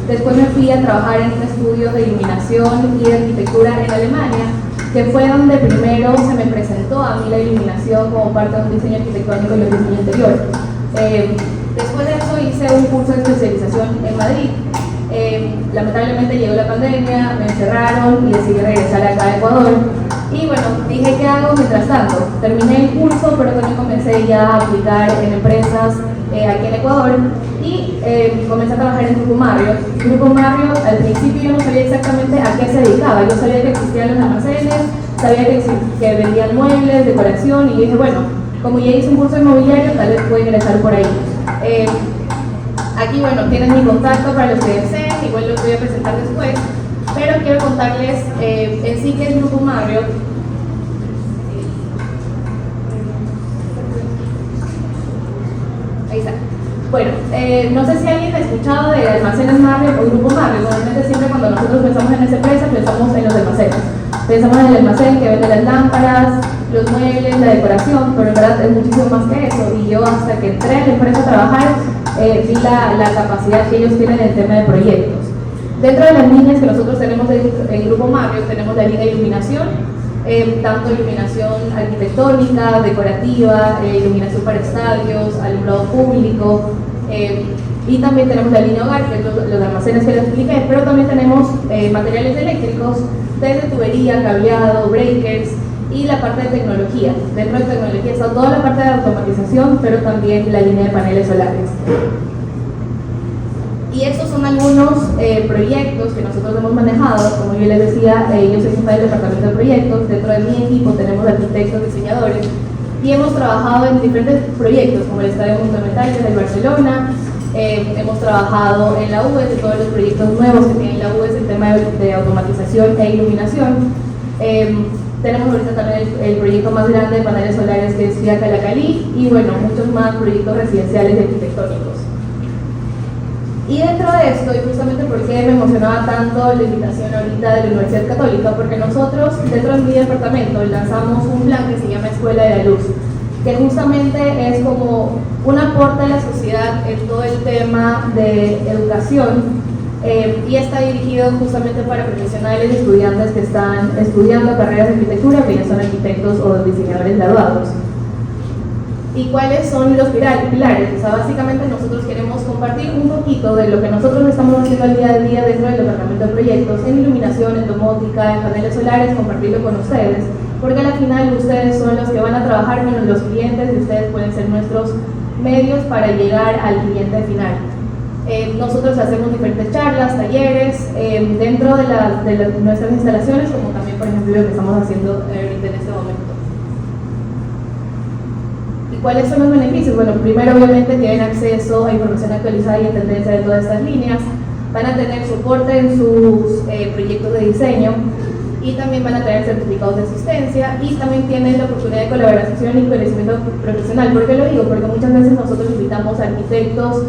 Después me fui a trabajar en un estudio de iluminación y de arquitectura en Alemania, que fue donde primero se me presentó a mí la iluminación como parte de un diseño arquitectónico y un diseño interior. Después de eso hice un curso de especialización en Madrid. Lamentablemente llegó la pandemia, me encerraron y decidí regresar acá a Ecuador. Y bueno, dije, ¿qué hago mientras tanto? Terminé el curso, pero también comencé ya a aplicar en empresas aquí en Ecuador y comencé a trabajar en Grupo Marriott. Grupo Marriott, al principio yo no sabía exactamente a qué se dedicaba. Yo sabía que existían los almacenes, sabía que vendían muebles, decoración, y yo dije, bueno, como ya hice un curso inmobiliario, tal vez puedo ingresar por ahí. Aquí, bueno, tienen mi contacto para los que deseen, igual los voy a presentar después, pero quiero contarles en sí qué es Grupo Marriott. Ahí está. Bueno, no sé si alguien ha escuchado de Almacenes Marriott o Grupo Marriott. Normalmente siempre cuando nosotros pensamos en esa empresa, pensamos en los almacenes. Pensamos en el almacén que vende las lámparas, los muebles, la decoración, pero en verdad es muchísimo más que eso. Y yo hasta que entré a la empresa a trabajar, vi la capacidad que ellos tienen en el tema de proyectos. Dentro de las líneas que nosotros tenemos en Grupo Marriott, tenemos la línea de iluminación, tanto iluminación arquitectónica, decorativa, iluminación para estadios, alumbrado público, y también tenemos la línea hogar, que es los almacenes que les expliqué, pero también tenemos materiales eléctricos, desde tubería, cableado, breakers, y la parte de tecnología. Dentro de tecnología está toda la parte de automatización, pero también la línea de paneles solares. Y estos son algunos proyectos que nosotros hemos manejado. Como yo les decía, yo soy jefa del departamento de proyectos. Dentro de mi equipo tenemos arquitectos, diseñadores, y hemos trabajado en diferentes proyectos, como el Estadio Monumental de Barcelona. Hemos trabajado en la UES, en todos los proyectos nuevos que tiene la UES, el tema de automatización e iluminación. Tenemos ahorita también el proyecto más grande de paneles solares, que es Vía Calacalí, y bueno, muchos más proyectos residenciales y arquitectónicos. Y dentro de esto, y justamente porque me emocionaba tanto la invitación ahorita de la Universidad Católica, porque nosotros dentro de mi departamento lanzamos un plan que se llama Escuela de la Luz, que justamente es como un aporte a la sociedad en todo el tema de educación, y está dirigido justamente para profesionales y estudiantes que están estudiando carreras de arquitectura, que ya son arquitectos o diseñadores graduados. ¿Y cuáles son los pilares? O sea, básicamente nosotros queremos compartir un poquito de lo que nosotros estamos haciendo al día a día dentro del departamento de proyectos, en iluminación, en domótica, en paneles solares, compartirlo con ustedes, porque al final ustedes son los que van a trabajar con los clientes y ustedes pueden ser nuestros medios para llegar al cliente final. Nosotros hacemos diferentes charlas, talleres, dentro de nuestras instalaciones, como también, por ejemplo, lo que estamos haciendo ahorita en este momento. ¿Y cuáles son los beneficios? Bueno, primero, obviamente, tienen acceso a información actualizada y en tendencia de todas estas líneas, van a tener soporte en sus proyectos de diseño, y también van a tener certificados de asistencia, y también tienen la oportunidad de colaboración y conocimiento profesional. ¿Por qué lo digo? Porque muchas veces nosotros invitamos a arquitectos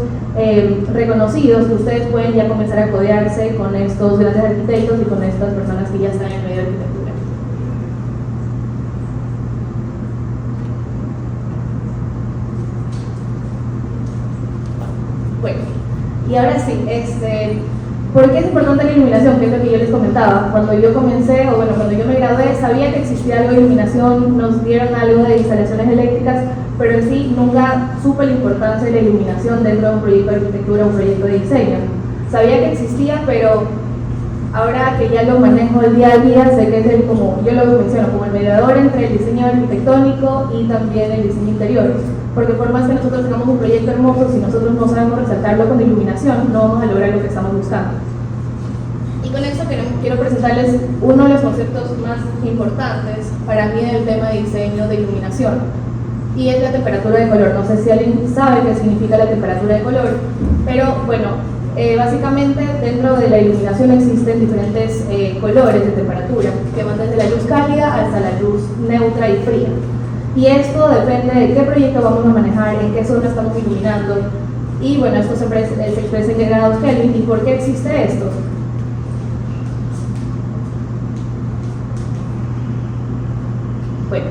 reconocidos, que ustedes pueden ya comenzar a codearse con estos grandes arquitectos y con estas personas que ya están en medio de arquitectura. Bueno, y ahora sí, ¿por qué es importante la iluminación? Que es lo que yo les comentaba. Cuando yo comencé, o bueno, cuando yo me gradué, sabía que existía algo de iluminación, nos dieron algo de instalaciones eléctricas, pero en sí nunca supe la importancia de la iluminación dentro de un proyecto de arquitectura, un proyecto de diseño. Sabía que existía, pero ahora que ya lo manejo el día a día, sé que es como yo lo menciono, como el mediador entre el diseño arquitectónico y también el diseño interior. Porque por más que nosotros tengamos un proyecto hermoso, si nosotros no sabemos resaltarlo con iluminación, no vamos a lograr lo que estamos buscando. Y con esto quiero presentarles uno de los conceptos más importantes para mí en el tema de diseño de iluminación, y es la temperatura de color. No sé si alguien sabe qué significa la temperatura de color, pero bueno, básicamente dentro de la iluminación existen diferentes colores de temperatura, que van desde la luz cálida hasta la luz neutra y fría. Y esto depende de qué proyecto vamos a manejar, en qué zona estamos iluminando, y bueno, esto se expresa en grados Kelvin. ¿Y por qué existe esto? Bueno,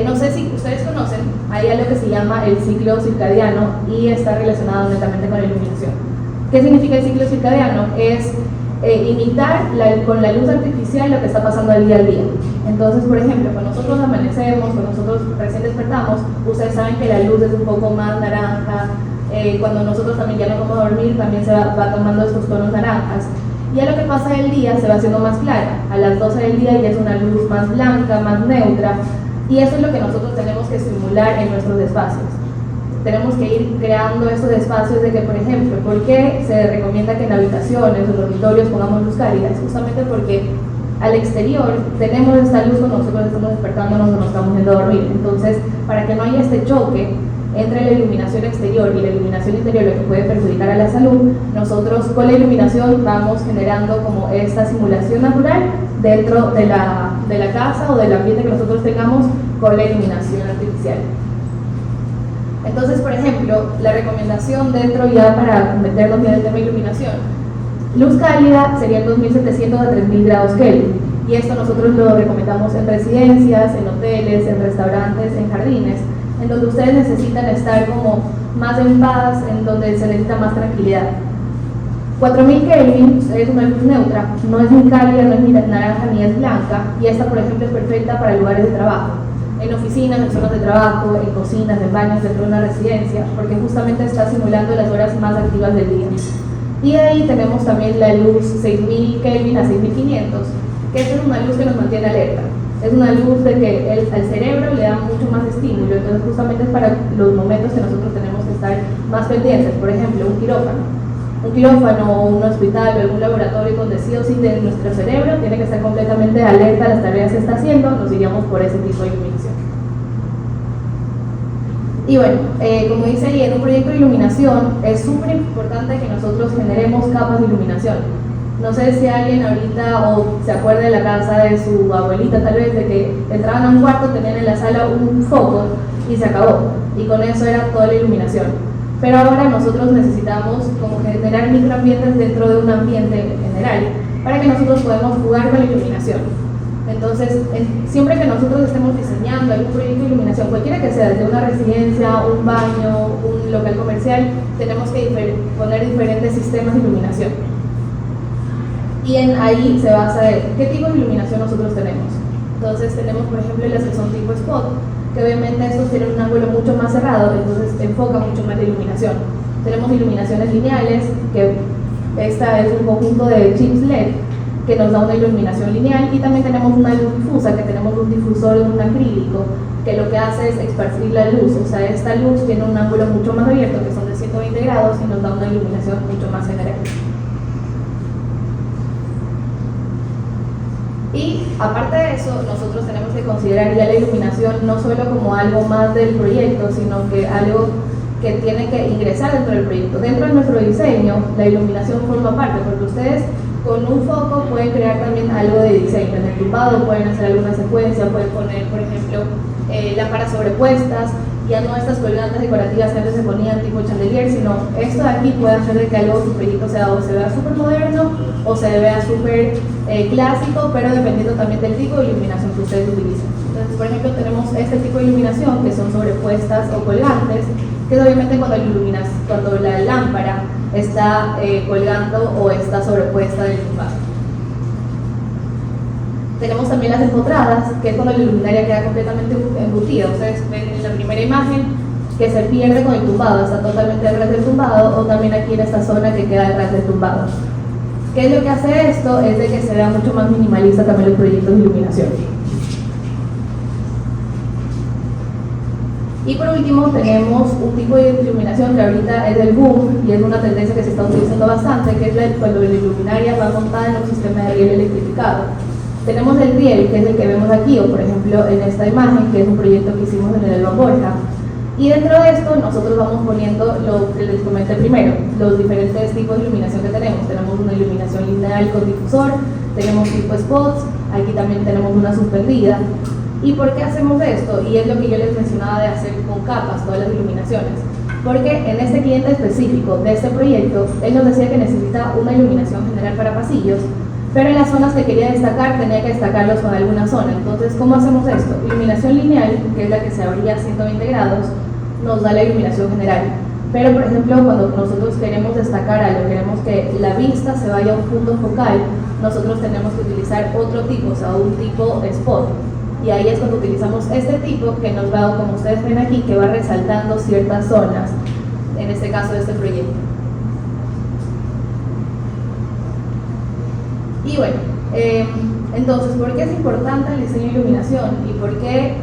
no sé si ustedes conocen, hay algo que se llama el ciclo circadiano y está relacionado netamente con la iluminación. ¿Qué significa el ciclo circadiano? Es imitar con la luz artificial lo que está pasando al día. Entonces, por ejemplo, cuando nosotros amanecemos, cuando nosotros recién despertamos, ustedes saben que la luz es un poco más naranja, cuando nosotros también ya no vamos a dormir, también se va tomando estos tonos naranjas. Y a lo que pasa del día se va haciendo más clara. A las 12 del día ya es una luz más blanca, más neutra, y eso es lo que nosotros tenemos que estimular en nuestros espacios. Tenemos que ir creando estos espacios de que, por ejemplo, ¿por qué se recomienda que en habitaciones o dormitorios pongamos luz cálida? Es justamente porque al exterior tenemos esta luz cuando nosotros estamos despertándonos o nos estamos yendo a dormir. Entonces, para que no haya este choque entre la iluminación exterior y la iluminación interior, lo que puede perjudicar a la salud, nosotros con la iluminación vamos generando como esta simulación natural dentro de la casa o del ambiente que nosotros tengamos con la iluminación artificial. Entonces, por ejemplo, la recomendación dentro ya para meternos en el tema de iluminación, luz cálida serían 2700 a 3000 grados Kelvin, y esto nosotros lo recomendamos en residencias, en hoteles, en restaurantes, en jardines, en donde ustedes necesitan estar como más en paz, en donde se necesita más tranquilidad. 4000 Kelvin es una luz neutra, no es ni cálida, no es ni naranja ni es blanca, y esta, por ejemplo, es perfecta para lugares de trabajo, en oficinas, en zonas de trabajo, en cocinas, en baños, dentro de una residencia, porque justamente está simulando las horas más activas del día. Y de ahí tenemos también la luz 6000 Kelvin a 6500, que esta es una luz que nos mantiene alerta. Es una luz de que al cerebro le da mucho más estímulo, entonces justamente es para los momentos que nosotros tenemos que estar más pendientes. Por ejemplo, un quirófano o un hospital o algún laboratorio donde sí o sí de nuestro cerebro tiene que estar completamente alerta a las tareas que está haciendo, nos iríamos por ese tipo de iluminación. Y bueno, como dice ahí, en un proyecto de iluminación es súper importante que nosotros generemos capas de iluminación. No sé si alguien ahorita o se acuerda de la casa de su abuelita, tal vez, de que entraban a un cuarto, tenían en la sala un foco y se acabó, y con eso era toda la iluminación. Pero ahora nosotros necesitamos como generar microambientes dentro de un ambiente general para que nosotros podamos jugar con la iluminación. Entonces, siempre que nosotros estemos diseñando algún proyecto de iluminación, cualquiera que sea, desde una residencia, un baño, un local comercial, tenemos que poner diferentes sistemas de iluminación. Y ahí se basa en qué tipo de iluminación nosotros tenemos. Entonces tenemos, por ejemplo, las que son tipo spot, que obviamente estos tienen un ángulo mucho más cerrado, entonces enfoca mucho más la iluminación. Tenemos iluminaciones lineales, que esta es un conjunto de chips LED que nos da una iluminación lineal, y también tenemos una luz difusa, que tenemos un difusor de un acrílico, que lo que hace es esparcir la luz, o sea, esta luz tiene un ángulo mucho más abierto, que son de 120 grados, y nos da una iluminación mucho más general. Y aparte de eso, nosotros tenemos que considerar ya la iluminación no solo como algo más del proyecto, sino que algo que tiene que ingresar dentro del proyecto. Dentro de nuestro diseño, la iluminación forma parte, porque ustedes con un foco pueden crear también algo de diseño. En el tumbado pueden hacer alguna secuencia, pueden poner, por ejemplo, lámparas sobrepuestas, ya no estas colgantes decorativas que antes se ponían tipo chandelier, sino esto de aquí puede hacer de que algo de su proyecto o se vea súper moderno o se vea súper clásico, pero dependiendo también del tipo de iluminación que ustedes utilicen. Entonces, por ejemplo, tenemos este tipo de iluminación que son sobrepuestas o colgantes, que es obviamente cuando la lámpara está colgando o está sobrepuesta del tumbado. Tenemos también las empotradas, que es cuando la luminaria queda completamente embutida. Ustedes ven en la primera imagen que se pierde con el tumbado, está totalmente detrás del tumbado, o también aquí en esta zona que queda detrás del tumbado. ¿Qué es lo que hace esto? Es de que se vea mucho más minimalista también los proyectos de iluminación. Y por último tenemos un tipo de iluminación que ahorita es del boom y es una tendencia que se está utilizando bastante, que es cuando la luminaria va montada en un sistema de riel electrificado. Tenemos el riel, que es el que vemos aquí, o por ejemplo en esta imagen, que es un proyecto que hicimos en el Elba Borja. Y dentro de esto nosotros vamos poniendo lo que les comenté primero, los diferentes tipos de iluminación que tenemos. Tenemos una iluminación lineal con difusor, tenemos tipo spots, aquí también tenemos una suspendida. ¿Y por qué hacemos esto? Y es lo que yo les mencionaba de hacer con capas todas las iluminaciones. Porque en este cliente específico de este proyecto, él nos decía que necesita una iluminación general para pasillos, pero en las zonas que quería destacar tenía que destacarlos con alguna zona. Entonces, ¿cómo hacemos esto? Iluminación lineal, que es la que se abría a 120 grados, nos da la iluminación general. Pero, por ejemplo, cuando nosotros queremos destacar algo, queremos que la vista se vaya a un punto focal, nosotros tenemos que utilizar otro tipo, o sea, un tipo spot. Y ahí es cuando utilizamos este tipo que nos va, como ustedes ven aquí, que va resaltando ciertas zonas, en este caso de este proyecto. Y bueno, entonces, ¿por qué es importante el diseño de iluminación? ¿Y por qué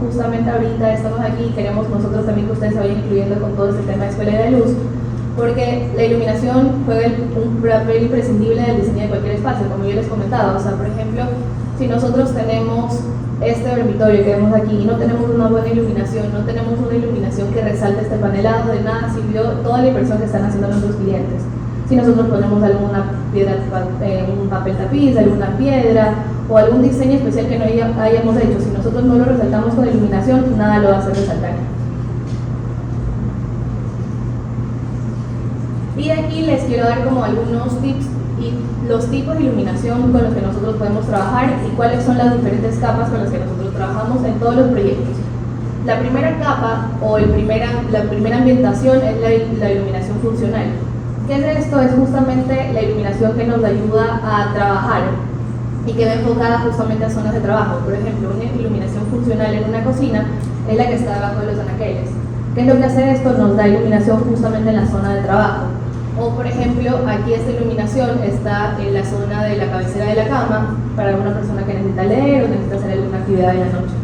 justamente ahorita estamos aquí y queremos nosotros también que ustedes se vayan incluyendo con todo este tema de escuela de luz? Porque la iluminación juega un papel imprescindible del diseño de cualquier espacio, como yo les comentaba. O sea, por ejemplo, si nosotros tenemos este dormitorio que vemos aquí y no tenemos una buena iluminación, no tenemos una iluminación que resalte este panelado, de nada sirvió toda la inversión que están haciendo nuestros clientes. Si nosotros ponemos alguna piedra, un papel tapiz, alguna piedra o algún diseño especial que no hayamos hecho, si nosotros no lo resaltamos con iluminación, nada lo va a hacer resaltar. Y aquí les quiero dar como algunos tips y los tipos de iluminación con los que nosotros podemos trabajar y cuáles son las diferentes capas con las que nosotros trabajamos en todos los proyectos. La primera capa o la primera ambientación es la iluminación funcional. ¿Qué es esto? Es justamente la iluminación que nos ayuda a trabajar y que va enfocada justamente a zonas de trabajo. Por ejemplo, una iluminación funcional en una cocina es la que está debajo de los anaqueles. ¿Qué es lo que hace esto? Nos da iluminación justamente en la zona de trabajo. O por ejemplo, aquí esta iluminación está en la zona de la cabecera de la cama para una persona que necesita leer o necesita hacer alguna actividad en la noche.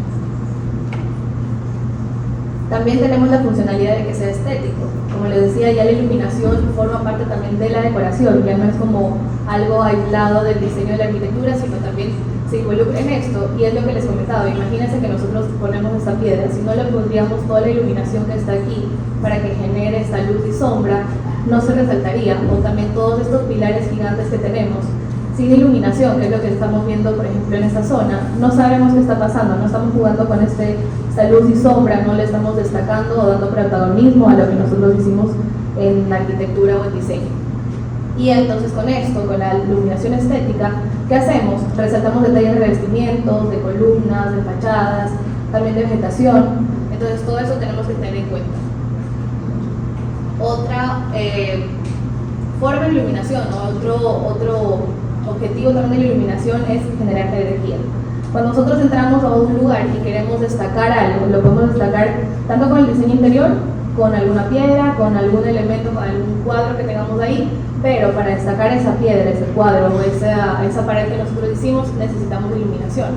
También tenemos la funcionalidad de que sea estético. Como les decía, ya la iluminación forma parte también de la decoración, ya no es como algo aislado del diseño de la arquitectura, sino también se involucra en esto. Y es lo que les comentaba, imagínense que nosotros ponemos esta piedra, si no le pondríamos toda la iluminación que está aquí para que genere esta luz y sombra, no se resaltaría. O también todos estos pilares gigantes que tenemos, sin iluminación, que es lo que estamos viendo por ejemplo en esta zona, no sabemos qué está pasando, no estamos jugando con esta luz y sombra, no le estamos destacando o dando protagonismo a lo que nosotros hicimos en la arquitectura o en diseño. Y entonces con esto, con la iluminación estética, ¿qué hacemos? Resaltamos detalles de revestimientos, de columnas, de fachadas, también de vegetación. Entonces todo eso tenemos que tener en cuenta. Otra forma de iluminación, otro objetivo también de la iluminación es generar energía. Cuando nosotros entramos a un lugar y queremos destacar algo, lo podemos destacar tanto con el diseño interior, con alguna piedra, con algún elemento, con algún cuadro que tengamos ahí, pero para destacar esa piedra, ese cuadro o esa pared que nosotros hicimos, necesitamos iluminación.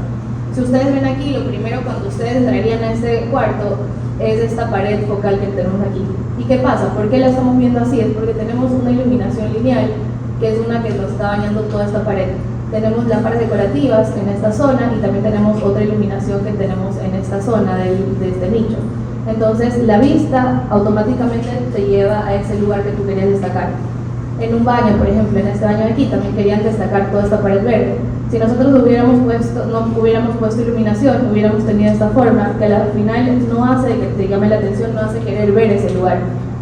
Si ustedes ven aquí, lo primero cuando ustedes entrarían a este cuarto es esta pared focal que tenemos aquí. ¿Y qué pasa? ¿Por qué la estamos viendo así? Es porque tenemos una iluminación lineal, que es una que nos está bañando toda esta pared. Tenemos lámparas decorativas en esta zona y también tenemos otra iluminación que tenemos en esta zona de este nicho. Entonces la vista automáticamente te lleva a ese lugar que tú querías destacar. En un baño, por ejemplo, en este baño de aquí también querían destacar toda esta pared verde. Si nosotros no hubiéramos puesto iluminación, hubiéramos tenido esta forma que al final no hace que te llame la atención, no hace querer ver ese lugar.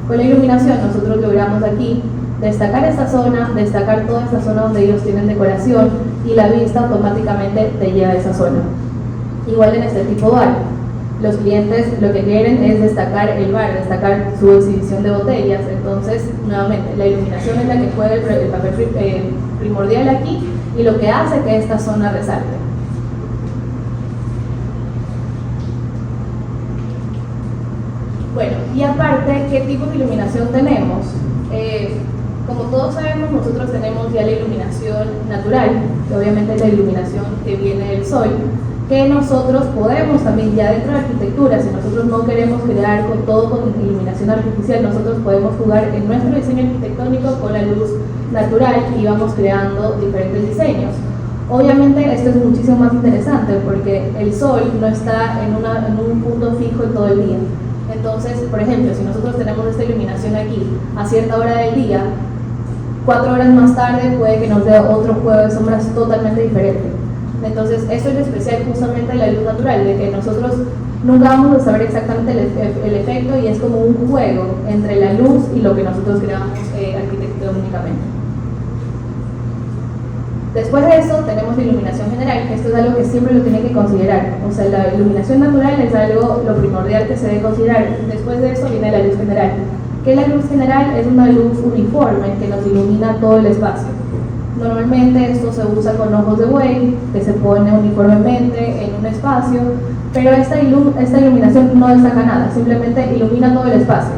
Con la iluminación nosotros logramos aquí destacar esta zona, destacar toda esta zona donde ellos tienen decoración y la vista automáticamente te lleva a esa zona. Igual en este tipo de bar, los clientes lo que quieren es destacar el bar, destacar su exhibición de botellas. Entonces, nuevamente, la iluminación es la que juega el papel primordial aquí y lo que hace que esta zona resalte. Bueno, y aparte, ¿qué tipo de iluminación tenemos? Como todos sabemos, nosotros tenemos ya la iluminación natural, que obviamente es la iluminación que viene del sol, que nosotros podemos también ya dentro de la arquitectura, si nosotros no queremos crear con iluminación artificial, nosotros podemos jugar en nuestro diseño arquitectónico con la luz natural y vamos creando diferentes diseños. Obviamente esto es muchísimo más interesante porque el sol no está en un punto fijo en todo el día. Entonces, por ejemplo, si nosotros tenemos esta iluminación aquí a cierta hora del día, 4 horas más tarde puede que nos dé otro juego de sombras totalmente diferente. Entonces, esto es lo especial justamente de la luz natural, de que nosotros nunca vamos a saber exactamente el efecto y es como un juego entre la luz y lo que nosotros creamos arquitectónicamente. Después de eso tenemos la iluminación general, que esto es algo que siempre lo tienen que considerar. O sea, la iluminación natural es algo lo primordial que se debe considerar. Después de eso viene la luz general, Que la luz general es una luz uniforme que nos ilumina todo el espacio. Normalmente esto se usa con ojos de buey, que se pone uniformemente en un espacio, pero esta iluminación no destaca nada, simplemente ilumina todo el espacio.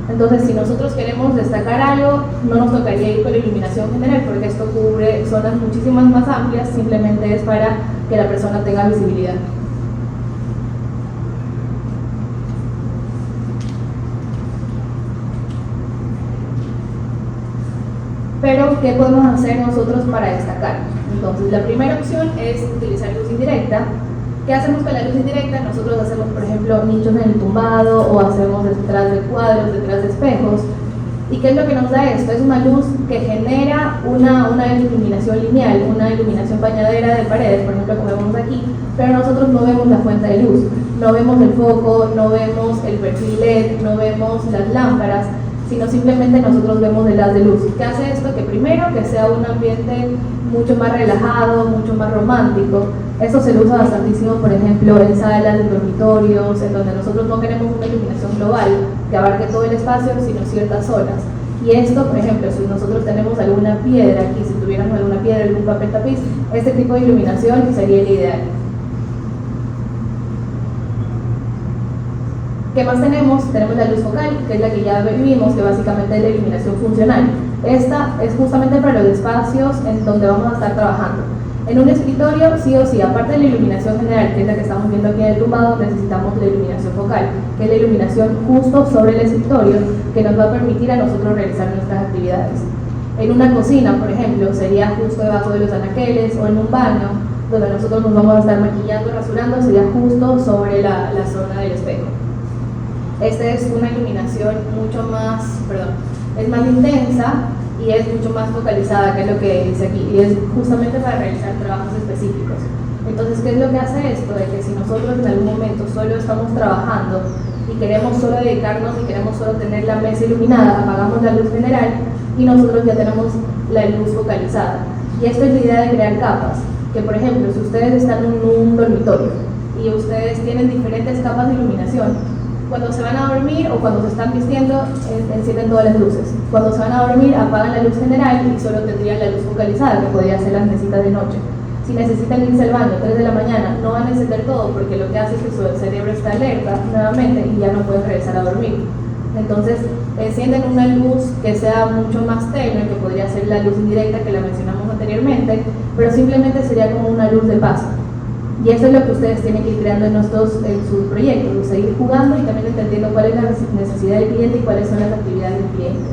Entonces, si nosotros queremos destacar algo, no nos tocaría ir con la iluminación general, porque esto cubre zonas muchísimas más amplias, simplemente es para que la persona tenga visibilidad. Pero, ¿qué podemos hacer nosotros para destacar? Entonces, la primera opción es utilizar luz indirecta. ¿Qué hacemos con la luz indirecta? Nosotros hacemos, por ejemplo, nichos en el tumbado o hacemos detrás de cuadros, detrás de espejos. ¿Y qué es lo que nos da esto? Es una luz que genera una iluminación lineal, una iluminación bañadera de paredes, por ejemplo, como vemos aquí, pero nosotros no vemos la fuente de luz, no vemos el foco, no vemos el perfil LED, no vemos las lámparas, sino simplemente nosotros vemos el haz de luz. ¿Qué hace esto? Que primero, que sea un ambiente mucho más relajado, mucho más romántico. Esto se lo usa bastantísimo, por ejemplo, en salas de dormitorios, en donde nosotros no queremos una iluminación global que abarque todo el espacio, sino ciertas zonas. Y esto, por ejemplo, si nosotros tenemos alguna piedra aquí, si tuviéramos alguna piedra, algún papel tapiz, este tipo de iluminación sería el ideal. ¿Qué más tenemos? Tenemos la luz focal, que es la que ya vimos, que básicamente es la iluminación funcional. Esta es justamente para los espacios en donde vamos a estar trabajando. En un escritorio, sí o sí, aparte de la iluminación general, que es la que estamos viendo aquí en el tumbado, necesitamos la iluminación focal, que es la iluminación justo sobre el escritorio, que nos va a permitir a nosotros realizar nuestras actividades. En una cocina, por ejemplo, sería justo debajo de los anaqueles, o en un baño, donde nosotros nos vamos a estar maquillando, rasurando, sería justo sobre la zona del espejo. Esta es una iluminación es más intensa y es mucho más focalizada, que es lo que dice aquí, y es justamente para realizar trabajos específicos. Entonces, ¿qué es lo que hace esto? De que si nosotros en algún momento solo estamos trabajando y queremos solo dedicarnos y queremos solo tener la mesa iluminada, apagamos la luz general y nosotros ya tenemos la luz focalizada. Y esto es la idea de crear capas, que por ejemplo, si ustedes están en un dormitorio y ustedes tienen diferentes capas de iluminación, cuando se van a dormir o cuando se están vistiendo, encienden todas las luces. Cuando se van a dormir, apagan la luz general y solo tendrían la luz focalizada, que podría ser las mesitas de noche. Si necesitan irse al baño 3 de la mañana, no van a encender todo, porque lo que hace es que su cerebro está alerta nuevamente y ya no pueden regresar a dormir. Entonces, encienden una luz que sea mucho más tenue, que podría ser la luz indirecta que la mencionamos anteriormente, pero simplemente sería como una luz de paso. Y eso es lo que ustedes tienen que ir creando en sus proyectos, seguir jugando y también entendiendo cuál es la necesidad del cliente y cuáles son las actividades del cliente.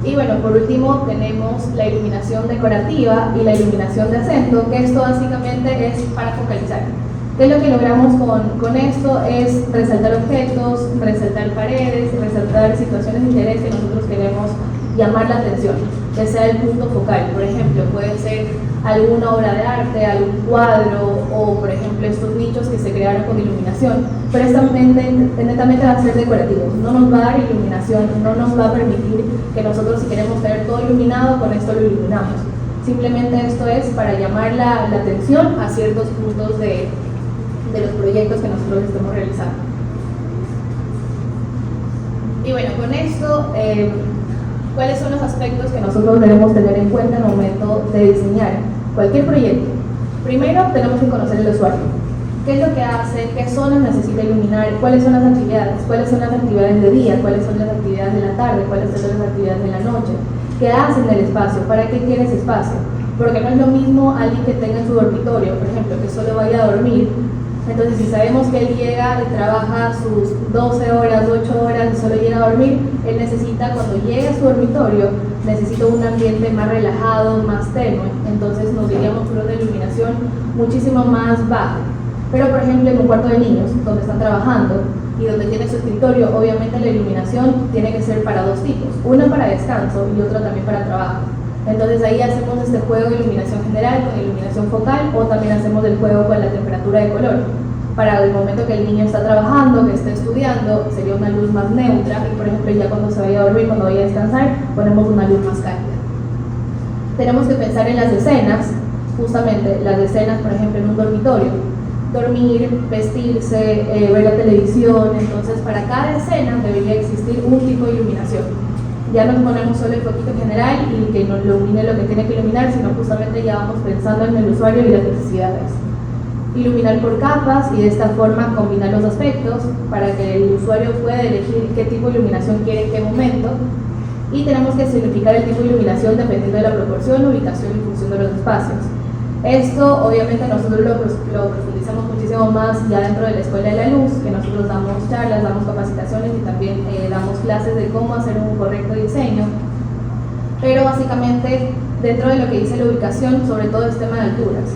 Y bueno, por último tenemos la iluminación decorativa y la iluminación de acento, que esto básicamente es para focalizar. ¿Qué es lo que logramos con esto? Es resaltar objetos, resaltar paredes, resaltar situaciones de interés que nosotros queremos llamar la atención, que sea el punto focal. Por ejemplo, puede ser alguna obra de arte, algún cuadro, o por ejemplo estos nichos que se crearon con iluminación, pero netamente va a ser decorativo, no nos va a dar iluminación, no nos va a permitir que nosotros, si queremos tener todo iluminado, con esto lo iluminamos. Simplemente esto es para llamar la atención a ciertos puntos de los proyectos que nosotros estemos realizando. Y bueno, con esto, ¿cuáles son los aspectos que nosotros debemos tener en cuenta en el momento de diseñar cualquier proyecto? Primero, tenemos que conocer el usuario. ¿Qué es lo que hace? ¿Qué zonas necesita iluminar? ¿Cuáles son las actividades? ¿Cuáles son las actividades de día? ¿Cuáles son las actividades de la tarde? ¿Cuáles son las actividades de la noche? ¿Qué hace en el espacio? ¿Para qué quiere ese espacio? Porque no es lo mismo alguien que tenga en su dormitorio, por ejemplo, que solo vaya a dormir. Entonces, si sabemos que él llega y trabaja sus 12 horas, 8 horas y solo llega a dormir, él necesita, cuando llegue a su dormitorio, necesita un ambiente más relajado, más tenue. Entonces nos iríamos por una iluminación muchísimo más baja. Pero, por ejemplo, en un cuarto de niños, donde están trabajando y donde tiene su escritorio, obviamente la iluminación tiene que ser para dos tipos. Una para descanso y otra también para trabajo. Entonces ahí hacemos este juego de iluminación general con iluminación focal, o también hacemos el juego con la temperatura de color. Para el momento que el niño está trabajando, que esté estudiando, sería una luz más neutra, y por ejemplo ya cuando se vaya a dormir, cuando vaya a descansar, ponemos una luz más cálida. Tenemos que pensar en las escenas, justamente las escenas, por ejemplo, en un dormitorio. dormir, vestirse, ver la televisión. Entonces para cada escena debería existir un tipo de iluminación. Ya no ponemos solo el foquito general y que nos ilumine lo que tiene que iluminar, sino justamente ya vamos pensando en el usuario y las necesidades. Iluminar por capas y de esta forma combinar los aspectos para que el usuario pueda elegir qué tipo de iluminación quiere en qué momento. Y tenemos que significar el tipo de iluminación dependiendo de la proporción, ubicación y función de los espacios. Esto obviamente nosotros lo profundizamos muchísimo más ya dentro de la Escuela de la Luz, que nosotros damos charlas, damos capacitaciones y también damos clases de cómo hacer un correcto diseño. Pero básicamente dentro de lo que dice la ubicación, sobre todo es tema de alturas.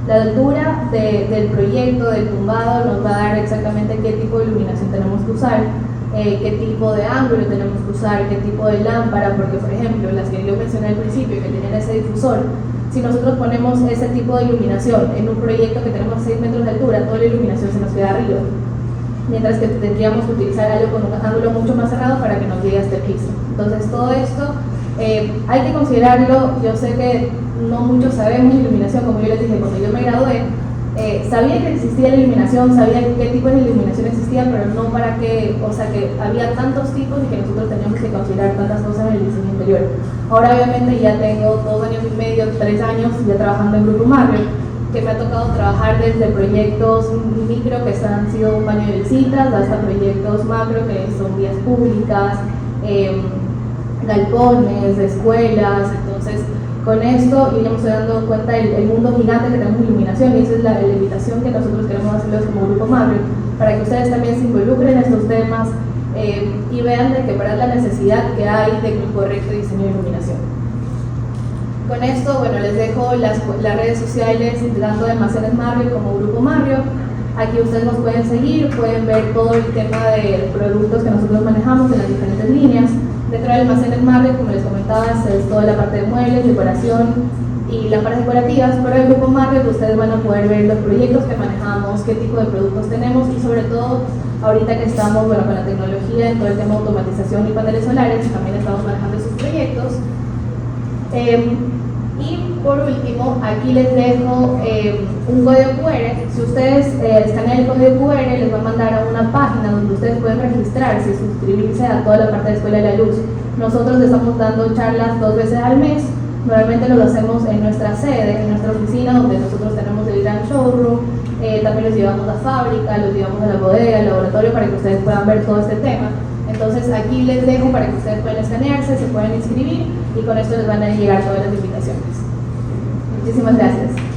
La altura del proyecto, del tumbado, nos va a dar exactamente qué tipo de iluminación tenemos que usar, qué tipo de ángulo tenemos que usar, qué tipo de lámpara, porque por ejemplo las que yo mencioné al principio que tenían ese difusor, si nosotros ponemos ese tipo de iluminación en un proyecto que tenemos 6 metros de altura, toda la iluminación se nos queda arriba, mientras que tendríamos que utilizar algo con un ángulo mucho más cerrado para que nos llegue a este piso. Entonces todo esto hay que considerarlo. Yo sé que no muchos sabemos de iluminación, como yo les dije, cuando yo me gradué, sabía que existía la iluminación, sabía qué tipo de iluminación existía, pero no para qué, o sea que había tantos tipos y que nosotros teníamos que considerar tantas cosas en el diseño interior. Ahora obviamente ya tengo 2 años y medio, 3 años ya trabajando en Grupo Marriott, que me ha tocado trabajar desde proyectos micro que han sido un baño de visitas hasta proyectos macro que son vías públicas, galpones, escuelas. Entonces con esto iremos dando cuenta del mundo gigante que tenemos de iluminación, y esa es la invitación que nosotros queremos hacerles como Grupo Marriott, para que ustedes también se involucren en estos temas y vean de que para la necesidad que hay de un correcto diseño de iluminación. Con esto, bueno, les dejo las redes sociales tanto de Almacenes Marriott como Grupo Marriott. Aquí ustedes nos pueden seguir, pueden ver todo el tema de productos que nosotros manejamos en las diferentes líneas. Dentro de Almacenes Marriott, como les comentaba, es toda la parte de muebles, decoración y lámparas decorativas, pero en el Grupo Marriott ustedes van a poder ver los proyectos que manejamos, qué tipo de productos tenemos y sobre todo ahorita que estamos con la tecnología en todo el tema de automatización y paneles solares, también estamos manejando esos proyectos. Y por último, aquí les dejo un código QR. Si ustedes escanean el código QR, les va a mandar a una página donde ustedes pueden registrarse y suscribirse a toda la parte de Escuela de la Luz. Nosotros estamos dando charlas 2 veces al mes. Normalmente lo hacemos en nuestra sede, en nuestra oficina, donde nosotros tenemos el gran showroom. También los llevamos a fábrica, los llevamos a la bodega, al laboratorio, para que ustedes puedan ver todo este tema. Entonces aquí les dejo para que ustedes puedan escanearse, se pueden inscribir y con esto les van a llegar todas las invitaciones. Muchísimas gracias.